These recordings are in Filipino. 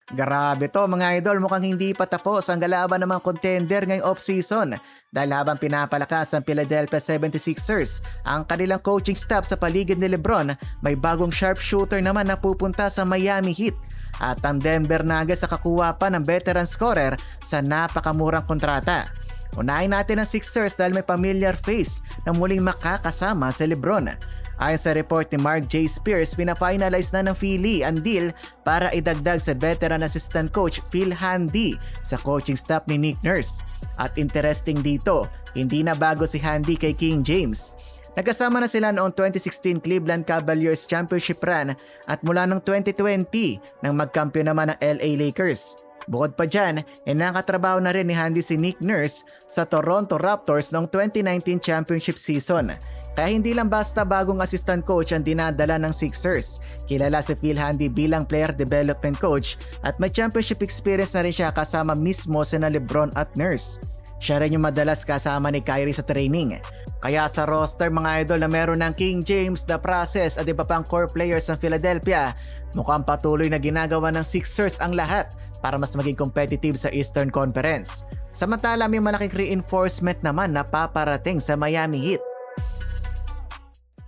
Grabe to mga idol, mukhang hindi pa tapos ang galaban ng mga contender ngayong off-season dahil habang pinapalakas ang Philadelphia 76ers ang kanilang coaching staff sa paligid ni Lebron, may bagong sharpshooter naman na pupunta sa Miami Heat at ang Denver Nuggets sa kakuha pa ng veteran scorer sa napakamurang kontrata. Unahin natin ang Sixers dahil may familiar face na muling makakasama si Lebron. Ayon sa report ni Mark J. Spears, pina-finalize na ng Philly ang deal para idagdag sa veteran assistant coach Phil Handy sa coaching staff ni Nick Nurse. At interesting dito, hindi na bago si Handy kay King James. Nagkasama na sila noong 2016 Cleveland Cavaliers Championship run at mula noong 2020 nang magkampiyon naman ng LA Lakers. Bukod pa dyan, nakatrabaho na rin ni Handy si Nick Nurse sa Toronto Raptors noong 2019 championship season. Kaya hindi lang basta bagong assistant coach ang dinadala ng Sixers. Kilala si Phil Handy bilang player development coach at may championship experience na rin siya kasama mismo sina Lebron at Nurse. Siya rin yung madalas kasama ni Kyrie sa training. Kaya sa roster mga idol na meron ng King James, The Process at iba pang core players ng Philadelphia, mukhang patuloy na ginagawa ng Sixers ang lahat para mas maging competitive sa Eastern Conference. Samantala may malaking reinforcement naman na paparating sa Miami Heat.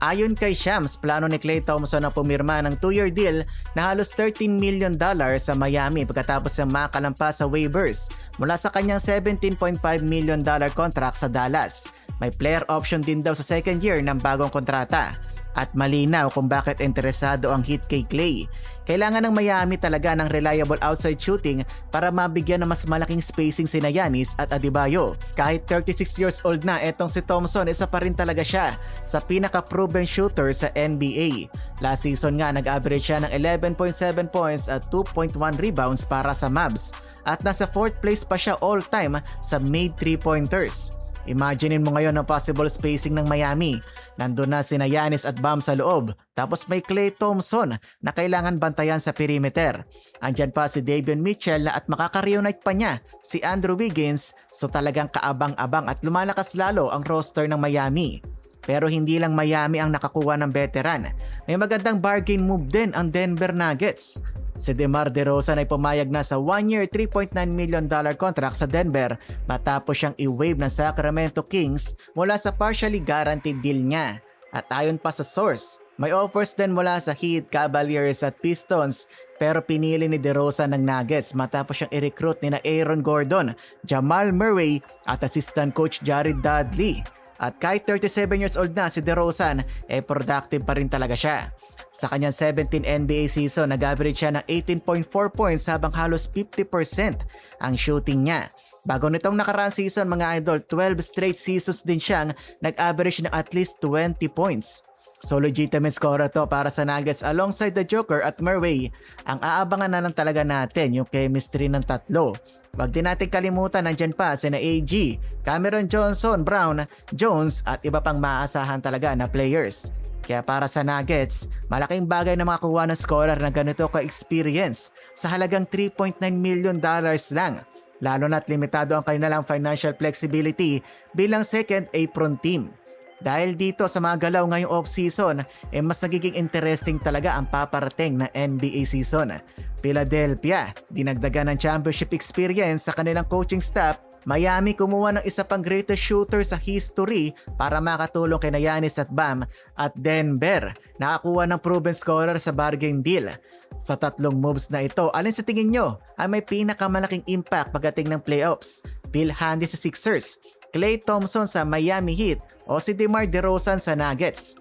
Ayon kay Shams, plano ni Klay Thompson na pumirma ng 2-year deal na halos $13 million sa Miami pagkatapos ng makalampas sa waivers mula sa kanyang $17.5 million contract sa Dallas. May player option din daw sa second year ng bagong kontrata. At malinaw kung bakit interesado ang Heat kay Klay. Kailangan ng Miami talaga ng reliable outside shooting para mabigyan ng mas malaking spacing sina Giannis at Adebayo. Kahit 36 years old na etong si Thompson, isa pa rin talaga siya sa pinaka-proven shooter sa NBA. Last season nga nag-average siya ng 11.7 points at 2.1 rebounds para sa Mavs. At nasa 4th place pa siya all-time sa made 3-pointers. Imaginein mo ngayon ang possible spacing ng Miami. Nandun na sina Giannis at Bam sa loob. Tapos may Klay Thompson na kailangan bantayan sa perimeter. Andyan pa si Davion Mitchell at makaka-reunite pa niya si Andrew Wiggins. So talagang kaabang-abang at lumalakas lalo ang roster ng Miami. Pero hindi lang Miami ang nakakuha ng veteran. May magandang bargain move din ang Denver Nuggets. Si DeMar DeRozan ay pumayag na sa 1-year $3.9 million contract sa Denver matapos siyang i-waive ng Sacramento Kings mula sa partially guaranteed deal niya. At ayon pa sa source, may offers din mula sa Heat, Cavaliers at Pistons pero pinili ni DeRozan ng Nuggets matapos siyang i-recruit ni Aaron Gordon, Jamal Murray at assistant coach Jared Dudley. At kahit 37 years old na si DeRozan, productive pa rin talaga siya. Sa kanyang 17 NBA season, nag-average siya ng 18.4 points habang halos 50% ang shooting niya. Bago nitong nakaraang season mga idol, 12 straight seasons din siyang nag-average ng at least 20 points. So legitimate scorer to para sa Nuggets alongside the Joker at Murray. Ang aabangan na lang talaga natin yung chemistry ng tatlo. Wag din natin kalimutan nandyan pa sina AG, Cameron Johnson, Brown, Jones at iba pang maaasahan talaga na players. Kaya para sa Nuggets, malaking bagay na makakuha ng scorer na ganito ka-experience sa halagang $3.9 million lang. Lalo na't limitado ang kanilang financial flexibility bilang second apron team. Dahil dito sa mga galaw ngayong off-season, mas nagiging interesting talaga ang paparating na NBA season. Philadelphia, dinagdagan ng championship experience sa kanilang coaching staff. Miami kumuha ng isa pang greatest shooter sa history para makatulong kay Giannis at Bam. At Denver, nakakuha ng proven scorer sa bargain deal. Sa tatlong moves na ito, alin sa tingin nyo ay may pinakamalaking impact pagdating ng playoffs? Phil Handy sa Sixers, Klay Thompson sa Miami Heat o si DeMar DeRozan sa Nuggets?